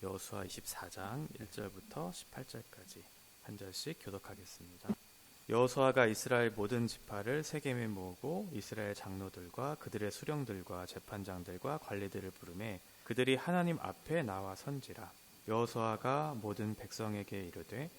여호수아 24장 1절부터 18절까지 한 절씩 교독하겠습니다. 여호수아가 이스라엘 모든 지파를 세겜에 모으고 이스라엘 장로들과 그들의 수령들과 재판장들과 관리들을 부르매 그들이 하나님 앞에 나와 선지라. 여호수아가 모든 백성에게 이르되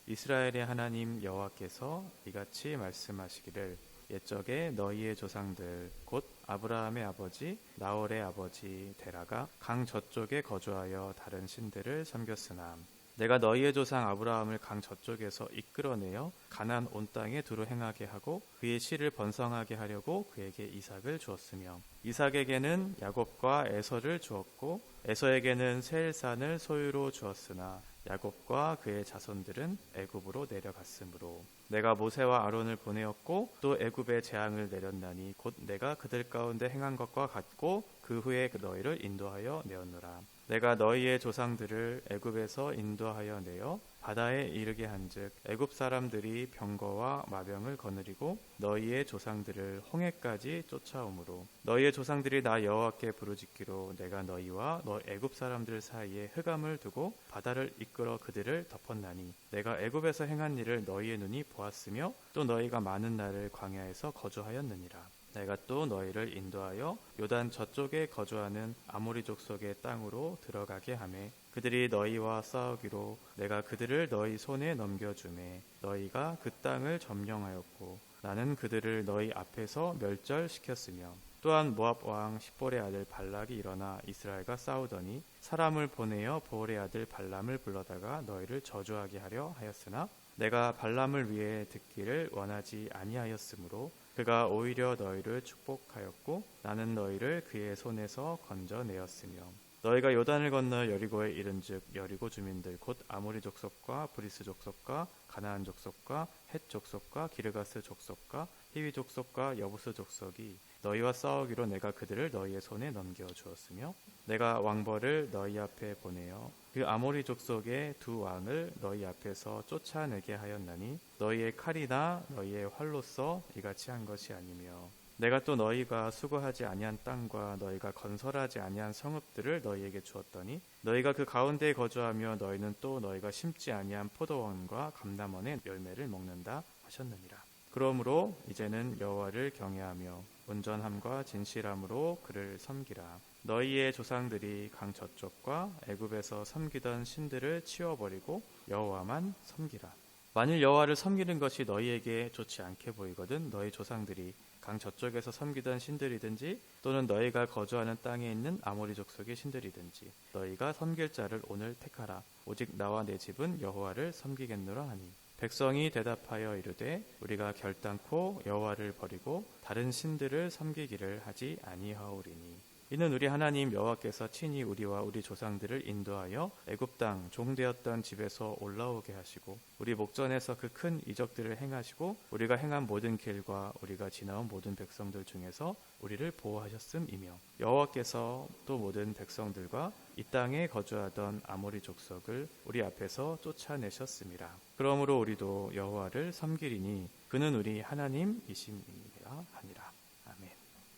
이스라엘의 하나님 여호와께서 이같이 말씀하시기를 옛적에 너희의 조상들 곧 아브라함의 아버지 나홀의 아버지 데라가 강 저쪽에 거주하여 다른 신들을 섬겼으나 내가 너희의 조상 아브라함을 강 저쪽에서 이끌어내어 가나안 온 땅에 두루 행하게 하고 그의 씨를 번성하게 하려고 그에게 이삭을 주었으며 이삭에게는 야곱과 에서를 주었고 에서에게는 세일산을 소유로 주었으나 야곱과 그의 자손들은 애굽으로 내려갔으므로 내가 모세와 아론을 보내었고 또 애굽에 재앙을 내렸나니 곧 내가 그들 가운데 행한 것과 같고 그 후에 너희를 인도하여 내었노라. 내가 너희의 조상들을 애굽에서 인도하여 내어 바다에 이르게 한즉 애굽 사람들이 병거와 마병을 거느리고 너희의 조상들을 홍해까지 쫓아오므로 너희의 조상들이 나 여호와께 부르짖기로 내가 너희와 너 애굽 사람들 사이에 흑암을 두고 바다를 이끌어 그들을 덮었나니 내가 애굽에서 행한 일을 너희의 눈이 보았으며 또 너희가 많은 날을 광야에서 거주하였느니라. 내가 또 너희를 인도하여 요단 저쪽에 거주하는 아모리 족속의 땅으로 들어가게 하매 그들이 너희와 싸우기로 내가 그들을 너희 손에 넘겨주매 너희가 그 땅을 점령하였고 나는 그들을 너희 앞에서 멸절시켰으며 또한 모압 왕 십볼의 아들 발락이 일어나 이스라엘과 싸우더니 사람을 보내어 보올의 아들 발람을 불러다가 너희를 저주하게 하려 하였으나 내가 발람을 위해 듣기를 원하지 아니하였으므로 그가 오히려 너희를 축복하였고 나는 너희를 그의 손에서 건져내었으며 너희가 요단을 건너 여리고에 이른즉 여리고 주민들 곧 아모리 족속과 브리스 족속과 가나안 족속과 헷 족속과 기르가스 족속과 히위 족속과 여부스 족속이 너희와 싸우기로 내가 그들을 너희의 손에 넘겨 주었으며 내가 왕벌을 너희 앞에 보내어 그 아모리 족속의 두 왕을 너희 앞에서 쫓아내게 하였나니 너희의 칼이나 너희의 활로써 이같이 한 것이 아니며 내가 또 너희가 수고하지 아니한 땅과 너희가 건설하지 아니한 성읍들을 너희에게 주었더니 너희가 그 가운데에 거주하며 너희는 또 너희가 심지 아니한 포도원과 감람원의 열매를 먹는다 하셨느니라. 그러므로 이제는 여호와를 경외하며 온전함과 진실함으로 그를 섬기라. 너희의 조상들이 강 저쪽과 애굽에서 섬기던 신들을 치워버리고 여호와만 섬기라. 만일 여호와를 섬기는 것이 너희에게 좋지 않게 보이거든 너희 조상들이 강 저쪽에서 섬기던 신들이든지 또는 너희가 거주하는 땅에 있는 아모리 족속의 신들이든지 너희가 섬길 자를 오늘 택하라. 오직 나와 내 집은 여호와를 섬기겠노라 하니 백성이 대답하여 이르되 우리가 결단코 여호와를 버리고 다른 신들을 섬기기를 하지 아니하오리니 이는 우리 하나님 여호와께서 친히 우리와 우리 조상들을 인도하여 애굽 땅 종되었던 집에서 올라오게 하시고 우리 목전에서 그 큰 이적들을 행하시고 우리가 행한 모든 길과 우리가 지나온 모든 백성들 중에서 우리를 보호하셨음이며 여호와께서 또 모든 백성들과 이 땅에 거주하던 아모리 족속을 우리 앞에서 쫓아내셨음이라. 그러므로 우리도 여호와를 섬기리니 그는 우리 하나님이심이니라 하니라. 아멘.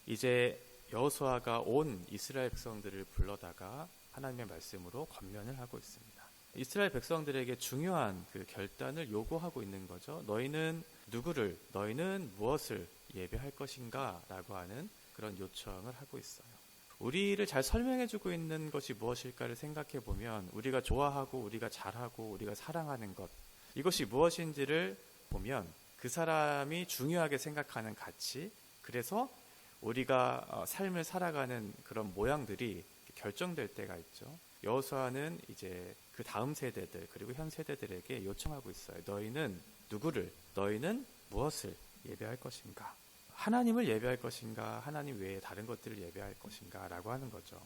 이제 여호수아가 온 이스라엘 백성들을 불러다가 하나님의 말씀으로 권면을 하고 있습니다. 이스라엘 백성들에게 중요한 그 결단을 요구하고 있는 거죠. 너희는 누구를, 너희는 무엇을 예배할 것인가? 라고 하는 그런 요청을 하고 있어요. 우리를 잘 설명해주고 있는 것이 무엇일까를 생각해 보면 우리가 좋아하고 우리가 잘하고 우리가 사랑하는 것 이것이 무엇인지를 보면 그 사람이 중요하게 생각하는 가치 그래서 우리가 삶을 살아가는 그런 모양들이 결정될 때가 있죠. 여호수아는 이제 그 다음 세대들 그리고 현 세대들에게 요청하고 있어요. 너희는 누구를, 너희는 무엇을 예배할 것인가? 하나님을 예배할 것인가? 하나님 외에 다른 것들을 예배할 것인가? 라고 하는 거죠.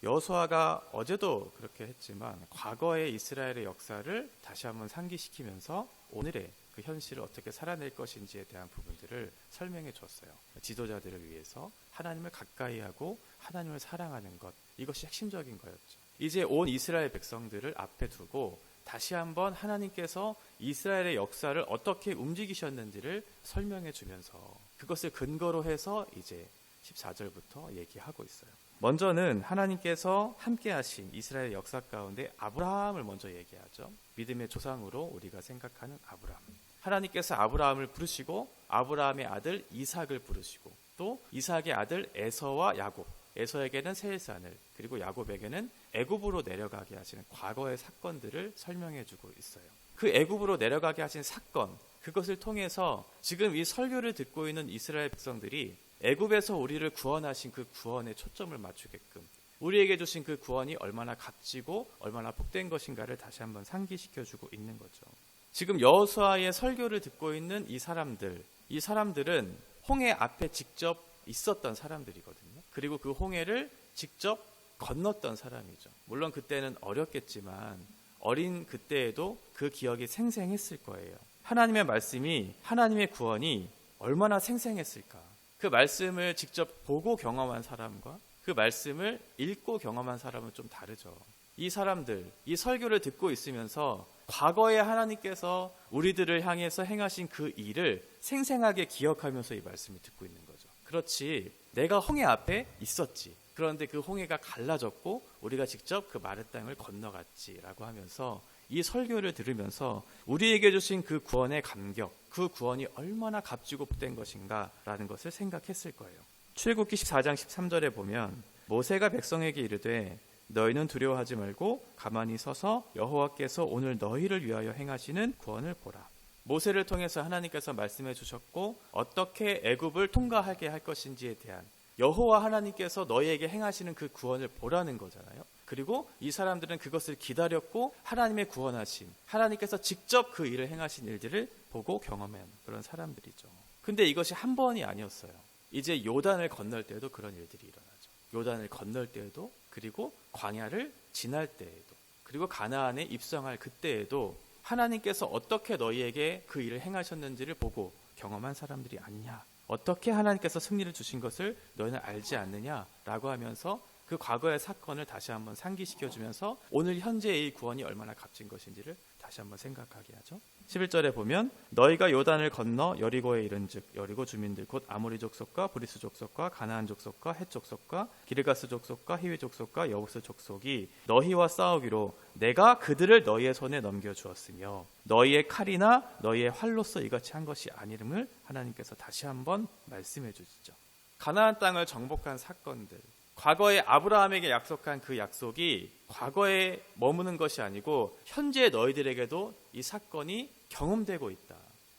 여호수아가 어제도 그렇게 했지만 과거의 이스라엘의 역사를 다시 한번 상기시키면서 오늘의 그 현실을 어떻게 살아낼 것인지에 대한 부분들을 설명해 줬어요. 지도자들을 위해서 하나님을 가까이 하고 하나님을 사랑하는 것 이것이 핵심적인 거였죠. 이제 온 이스라엘 백성들을 앞에 두고 다시 한번 하나님께서 이스라엘의 역사를 어떻게 움직이셨는지를 설명해 주면서 그것을 근거로 해서 이제 14절부터 얘기하고 있어요. 먼저는 하나님께서 함께 하신 이스라엘 역사 가운데 아브라함을 먼저 얘기하죠. 믿음의 조상으로 우리가 생각하는 아브라함. 하나님께서 아브라함을 부르시고 아브라함의 아들 이삭을 부르시고 또 이삭의 아들 에서와 야곱, 에서에게는 세일산을 그리고 야곱에게는 애굽으로 내려가게 하시는 과거의 사건들을 설명해 주고 있어요. 그 애굽으로 내려가게 하신 사건, 그것을 통해서 지금 이 설교를 듣고 있는 이스라엘 백성들이 애굽에서 우리를 구원하신 그 구원에 초점을 맞추게끔 우리에게 주신 그 구원이 얼마나 값지고 얼마나 복된 것인가를 다시 한번 상기시켜주고 있는 거죠. 지금 여호수아의 설교를 듣고 있는 이 사람들은 홍해 앞에 직접 있었던 사람들이거든요. 그리고 그 홍해를 직접 건넜던 사람이죠. 물론 그때는 어렸겠지만 어린 그때에도 그 기억이 생생했을 거예요. 하나님의 말씀이, 하나님의 구원이 얼마나 생생했을까. 그 말씀을 직접 보고 경험한 사람과 그 말씀을 읽고 경험한 사람은 좀 다르죠. 이 사람들, 이 설교를 듣고 있으면서 과거에 하나님께서 우리들을 향해서 행하신 그 일을 생생하게 기억하면서 이 말씀을 듣고 있는 거죠. 그렇지, 내가 홍해 앞에 있었지. 그런데 그 홍해가 갈라졌고 우리가 직접 그 마른 땅을 건너갔지라고 하면서 이 설교를 들으면서 우리에게 주신 그 구원의 감격, 그 구원이 얼마나 값지고 복된 것인가라는 것을 생각했을 거예요. 출애굽기 14장 13절에 보면 모세가 백성에게 이르되 너희는 두려워하지 말고 가만히 서서 여호와께서 오늘 너희를 위하여 행하시는 구원을 보라. 모세를 통해서 하나님께서 말씀해 주셨고 어떻게 애굽을 통과하게 할 것인지에 대한 여호와 하나님께서 너희에게 행하시는 그 구원을 보라는 거잖아요. 그리고 이 사람들은 그것을 기다렸고 하나님의 구원하심, 하나님께서 직접 그 일을 행하신 일들을 보고 경험한 그런 사람들이죠. 근데 이것이 한 번이 아니었어요. 이제 요단을 건널 때에도 그런 일들이 일어나죠. 요단을 건널 때에도, 그리고 광야를 지날 때에도, 그리고 가나안에 입성할 그때에도 하나님께서 어떻게 너희에게 그 일을 행하셨는지를 보고 경험한 사람들이 아니냐. 어떻게 하나님께서 승리를 주신 것을 너희는 알지 않느냐라고 하면서 그 과거의 사건을 다시 한번 상기시켜주면서 오늘 현재의 이 구원이 얼마나 값진 것인지를 다시 한번 생각하게 하죠. 11절에 보면 너희가 요단을 건너 여리고에 이른즉 여리고 주민들 곧 아모리 족속과 브리스 족속과 가나안 족속과 헷 족속과 기르가스 족속과 히위 족속과 여부스 족속이 너희와 싸우기로 내가 그들을 너희의 손에 넘겨주었으며 너희의 칼이나 너희의 활로서 이같이 한 것이 아니름을 하나님께서 다시 한번 말씀해 주시죠. 가나안 땅을 정복한 사건들, 과거에 아브라함에게 약속한 그 약속이 과거에 머무는 것이 아니고 현재 너희들에게도 이 사건이 경험되고 있다.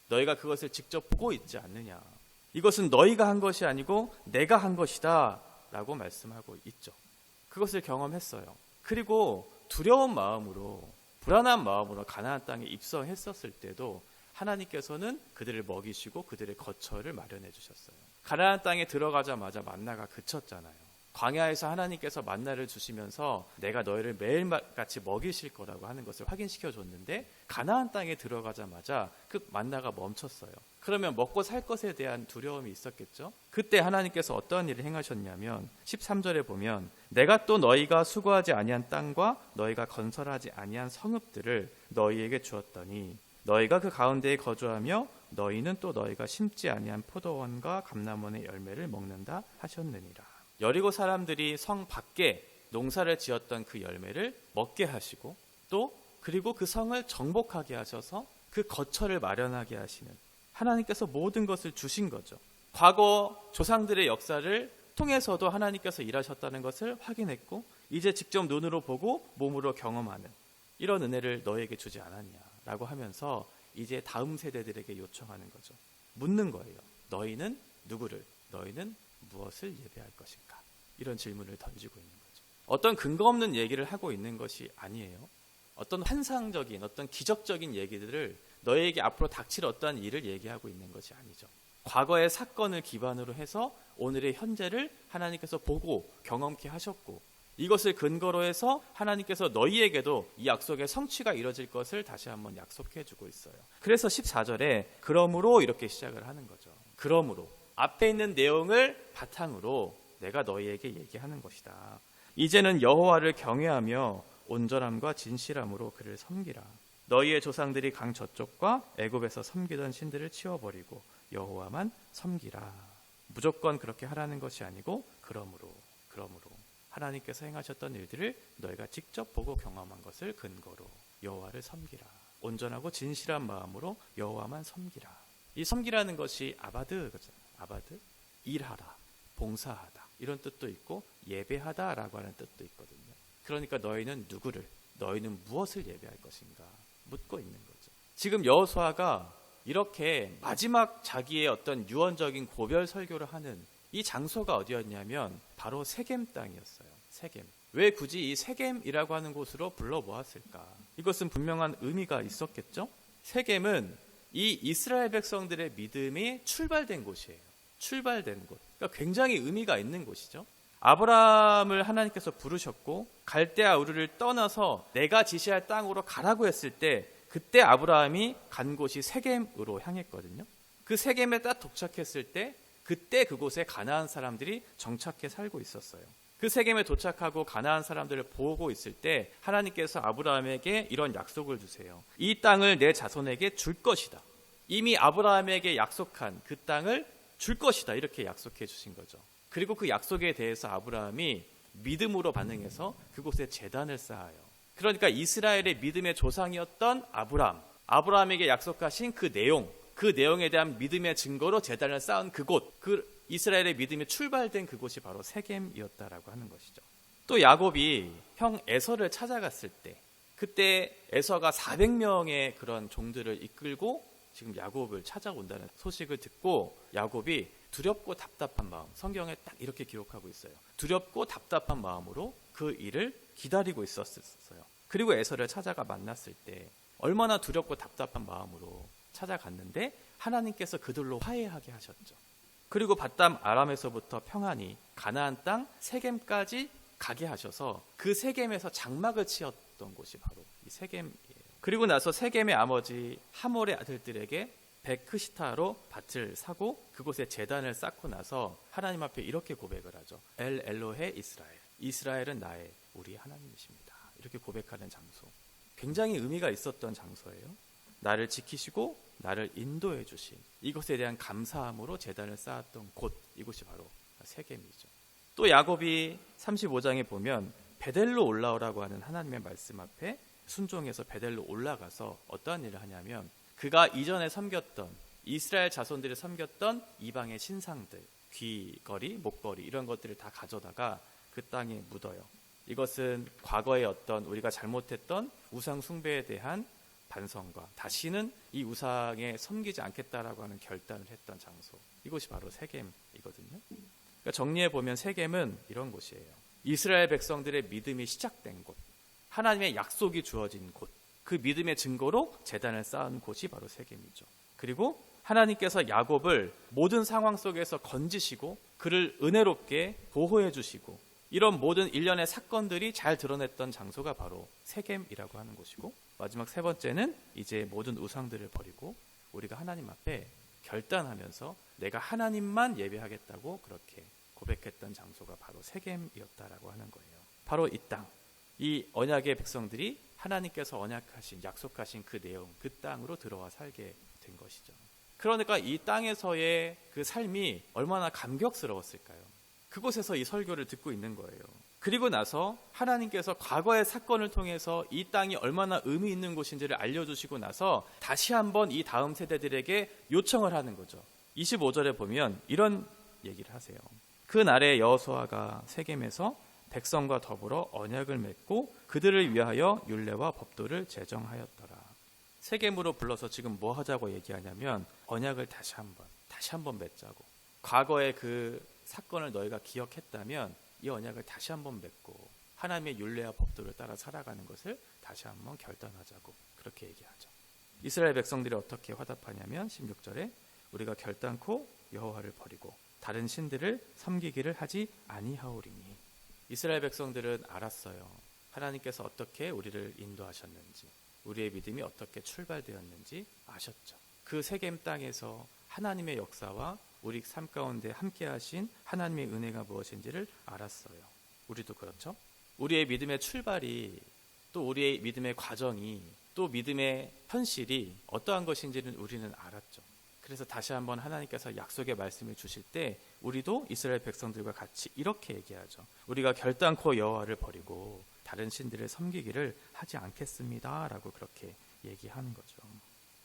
너희가 그것을 직접 보고 있지 않느냐. 이것은 너희가 한 것이 아니고 내가 한 것이다 라고 말씀하고 있죠. 그것을 경험했어요. 그리고 두려운 마음으로, 불안한 마음으로 가나안 땅에 입성했었을 때도 하나님께서는 그들을 먹이시고 그들의 거처를 마련해 주셨어요. 가나안 땅에 들어가자마자 만나가 그쳤잖아요. 광야에서 하나님께서 만나를 주시면서 내가 너희를 매일같이 먹이실 거라고 하는 것을 확인시켜 줬는데 가나안 땅에 들어가자마자 그 만나가 멈췄어요. 그러면 먹고 살 것에 대한 두려움이 있었겠죠. 그때 하나님께서 어떠한 일을 행하셨냐면 13절에 보면 내가 또 너희가 수고하지 아니한 땅과 너희가 건설하지 아니한 성읍들을 너희에게 주었더니 너희가 그 가운데에 거주하며 너희는 또 너희가 심지 아니한 포도원과 감람원의 열매를 먹는다 하셨느니라. 여리고 사람들이 성 밖에 농사를 지었던 그 열매를 먹게 하시고 또 그리고 그 성을 정복하게 하셔서 그 거처를 마련하게 하시는 하나님께서 모든 것을 주신 거죠. 과거 조상들의 역사를 통해서도 하나님께서 일하셨다는 것을 확인했고 이제 직접 눈으로 보고 몸으로 경험하는 이런 은혜를 너에게 주지 않았냐라고 하면서 이제 다음 세대들에게 요청하는 거죠. 묻는 거예요. 너희는 누구를, 너희는 무엇을 예배할 것인가? 이런 질문을 던지고 있는 거죠. 어떤 근거 없는 얘기를 하고 있는 것이 아니에요. 어떤 환상적인, 어떤 기적적인 얘기들을 너희에게 앞으로 닥칠 어떠한 일을 얘기하고 있는 것이 아니죠. 과거의 사건을 기반으로 해서 오늘의 현재를 하나님께서 보고 경험케 하셨고 이것을 근거로 해서 하나님께서 너희에게도 이 약속의 성취가 이루어질 것을 다시 한번 약속해 주고 있어요. 그래서 14절에 그러므로 이렇게 시작을 하는 거죠. 그러므로 앞에 있는 내용을 바탕으로 내가 너희에게 얘기하는 것이다. 이제는 여호와를 경외하며 온전함과 진실함으로 그를 섬기라. 너희의 조상들이 강 저쪽과 애굽에서 섬기던 신들을 치워버리고 여호와만 섬기라. 무조건 그렇게 하라는 것이 아니고 그러므로 하나님께서 행하셨던 일들을 너희가 직접 보고 경험한 것을 근거로 여호와를 섬기라. 온전하고 진실한 마음으로 여호와만 섬기라. 이 섬기라는 것이 아바드, 아바드, 일하다, 봉사하다 이런 뜻도 있고 예배하다라고 하는 뜻도 있거든요. 그러니까 너희는 누구를, 너희는 무엇을 예배할 것인가 묻고 있는 거죠. 지금 여호수아가 이렇게 마지막 자기의 어떤 유언적인 고별 설교를 하는 이 장소가 어디였냐면 바로 세겜 땅이었어요. 세겜. 왜 굳이 이 세겜이라고 하는 곳으로 불러 모았을까? 이것은 분명한 의미가 있었겠죠? 세겜은 이 이스라엘 백성들의 믿음이 출발된 곳이에요. 출발된 곳. 그러니까 굉장히 의미가 있는 곳이죠. 아브라함을 하나님께서 부르셨고 갈대아 우르를 떠나서 내가 지시할 땅으로 가라고 했을 때 그때 아브라함이 간 곳이 세겜으로 향했거든요. 그 세겜에 딱 도착했을 때 그때 그곳에 가나안 사람들이 정착해 살고 있었어요. 그 세겜에 도착하고 가나안 사람들을 보고 있을 때 하나님께서 아브라함에게 이런 약속을 주세요. 이 땅을 내 자손에게 줄 것이다. 이미 아브라함에게 약속한 그 땅을 줄 것이다. 이렇게 약속해 주신 거죠. 그리고 그 약속에 대해서 아브라함이 믿음으로 반응해서 그곳에 제단을 쌓아요. 그러니까 이스라엘의 믿음의 조상이었던 아브라함에게 약속하신 그 내용, 그 내용에 대한 믿음의 증거로 제단을 쌓은 그곳, 그 이스라엘의 믿음이 출발된 그곳이 바로 세겜이었다라고 하는 것이죠. 또 야곱이 형 에서를 찾아갔을 때 그때 에서가 400명의 그런 종들을 이끌고 지금 야곱을 찾아온다는 소식을 듣고 야곱이 두렵고 답답한 마음, 성경에 딱 이렇게 기록하고 있어요. 두렵고 답답한 마음으로 그 일을 기다리고 있었어요. 그리고 에서를 찾아가 만났을 때 얼마나 두렵고 답답한 마음으로 찾아갔는데 하나님께서 그들로 화해하게 하셨죠. 그리고 바담 아람에서부터 평안히 가나안 땅 세겜까지 가게 하셔서 그 세겜에서 장막을 치었던 곳이 바로 이 세겜이에요. 그리고 나서 세겜의 아버지 하몰의 아들들에게 베크시타로 밭을 사고 그곳에 제단을 쌓고 나서 하나님 앞에 이렇게 고백을 하죠. 엘 엘로헤 이스라엘. 이스라엘은 나의 우리 하나님이십니다. 이렇게 고백하는 장소. 굉장히 의미가 있었던 장소예요. 나를 지키시고 나를 인도해 주신 이것에 대한 감사함으로 제단을 쌓았던 곳, 이곳이 바로 세겜이죠. 또 야곱이 35장에 보면 베델로 올라오라고 하는 하나님의 말씀 앞에 순종해서 베델로 올라가서 어떠한 일을 하냐면 그가 이전에 섬겼던 이스라엘 자손들이 섬겼던 이방의 신상들, 귀걸이, 목걸이 이런 것들을 다 가져다가 그 땅에 묻어요. 이것은 과거의 어떤 우리가 잘못했던 우상 숭배에 대한 반성과 다시는 이 우상에 섬기지 않겠다라고 하는 결단을 했던 장소. 이곳이 바로 세겜이거든요. 그러니까 정리해 보면 세겜은 이런 곳이에요. 이스라엘 백성들의 믿음이 시작된 곳, 하나님의 약속이 주어진 곳, 그 믿음의 증거로 제단을 쌓은 곳이 바로 세겜이죠. 그리고 하나님께서 야곱을 모든 상황 속에서 건지시고 그를 은혜롭게 보호해 주시고 이런 모든 일련의 사건들이 잘 드러냈던 장소가 바로 세겜이라고 하는 곳이고 마지막 세 번째는 이제 모든 우상들을 버리고 우리가 하나님 앞에 결단하면서 내가 하나님만 예배하겠다고 그렇게 고백했던 장소가 바로 세겜이었다라고 하는 거예요. 바로 이 땅, 이 언약의 백성들이 하나님께서 언약하신, 약속하신 그 내용, 그 땅으로 들어와 살게 된 것이죠. 그러니까 이 땅에서의 그 삶이 얼마나 감격스러웠을까요? 그곳에서 이 설교를 듣고 있는 거예요. 그리고 나서 하나님께서 과거의 사건을 통해서 이 땅이 얼마나 의미 있는 곳인지를 알려주시고 나서 다시 한번 이 다음 세대들에게 요청을 하는 거죠. 25절에 보면 이런 얘기를 하세요. 그날에 여호수아가 세겜에서 백성과 더불어 언약을 맺고 그들을 위하여 율례와 법도를 제정하였더라. 세겜으로 불러서 지금 뭐 하자고 얘기하냐면 언약을 다시 한번 맺자고. 과거의 그 사건을 너희가 기억했다면 이 언약을 다시 한번 맺고 하나님의 율례와 법도를 따라 살아가는 것을 다시 한번 결단하자고 그렇게 얘기하죠. 이스라엘 백성들이 어떻게 화답하냐면 16절에 우리가 결단코 여호와를 버리고 다른 신들을 섬기기를 하지 아니하오리니. 이스라엘 백성들은 알았어요. 하나님께서 어떻게 우리를 인도하셨는지, 우리의 믿음이 어떻게 출발되었는지 아셨죠. 그 세겜 땅에서 하나님의 역사와 우리 삶 가운데 함께 하신 하나님의 은혜가 무엇인지를 알았어요. 우리도 그렇죠. 우리의 믿음의 출발이, 또 우리의 믿음의 과정이, 또 믿음의 현실이 어떠한 것인지는 우리는 알았죠. 그래서 다시 한번 하나님께서 약속의 말씀을 주실 때 우리도 이스라엘 백성들과 같이 이렇게 얘기하죠. 우리가 결단코 여호와를 버리고 다른 신들을 섬기기를 하지 않겠습니다 라고 그렇게 얘기하는 거죠.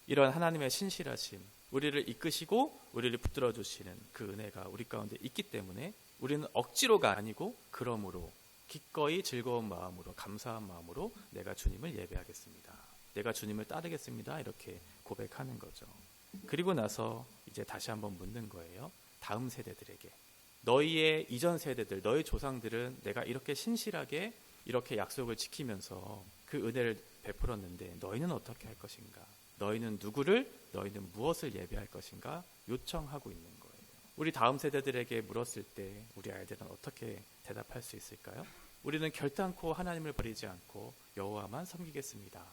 이런 하나님의 신실하심, 우리를 이끄시고 우리를 붙들어 주시는 그 은혜가 우리 가운데 있기 때문에 우리는 억지로가 아니고 그러므로 기꺼이 즐거운 마음으로 감사한 마음으로 내가 주님을 예배하겠습니다. 내가 주님을 따르겠습니다. 이렇게 고백하는 거죠. 그리고 나서 이제 다시 한번 묻는 거예요. 다음 세대들에게. 너희의 이전 세대들, 너희 조상들은 내가 이렇게 신실하게 이렇게 약속을 지키면서 그 은혜를 베풀었는데 너희는 어떻게 할 것인가? 너희는 누구를, 너희는 무엇을 예배할 것인가? 요청하고 있는 거예요. 우리 다음 세대들에게 물었을 때 우리 아이들은 어떻게 대답할 수 있을까요? 우리는 결단코 하나님을 버리지 않고 여호와만 섬기겠습니다.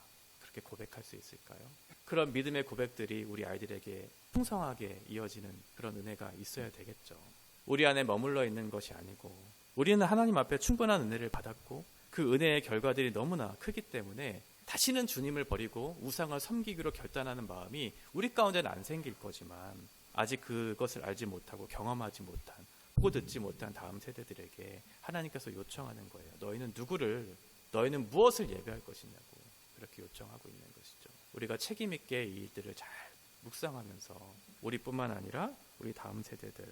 그렇게 고백할 수 있을까요? 그런 믿음의 고백들이 우리 아이들에게 풍성하게 이어지는 그런 은혜가 있어야 되겠죠. 우리 안에 머물러 있는 것이 아니고 우리는 하나님 앞에 충분한 은혜를 받았고 그 은혜의 결과들이 너무나 크기 때문에 다시는 주님을 버리고 우상을 섬기기로 결단하는 마음이 우리 가운데는 안 생길 거지만 아직 그것을 알지 못하고 경험하지 못한 보고 듣지 못한 다음 세대들에게 하나님께서 요청하는 거예요. 너희는 누구를, 너희는 무엇을 예배할 것이냐고 그렇게 요청하고 있는 것이죠. 우리가 책임 있게 이 일들을 잘 묵상하면서 우리뿐만 아니라 우리 다음 세대들,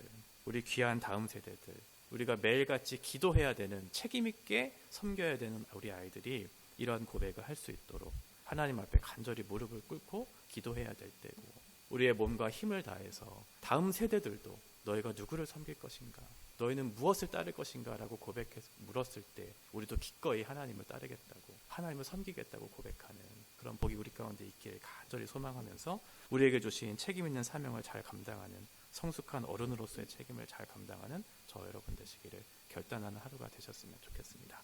우리 귀한 다음 세대들, 우리가 매일같이 기도해야 되는, 책임 있게 섬겨야 되는 우리 아이들이 이러한 고백을 할 수 있도록 하나님 앞에 간절히 무릎을 꿇고 기도해야 될 때고, 우리의 몸과 힘을 다해서 다음 세대들도 너희가 누구를 섬길 것인가, 너희는 무엇을 따를 것인가 라고 고백해서 물었을 때 우리도 기꺼이 하나님을 따르겠다고, 하나님을 섬기겠다고 고백하는 그런 복이 우리 가운데 있기를 간절히 소망하면서 우리에게 주신 책임 있는 사명을 잘 감당하는 성숙한 어른으로서의 책임을 잘 감당하는 저 여러분 되시기를 결단하는 하루가 되셨으면 좋겠습니다.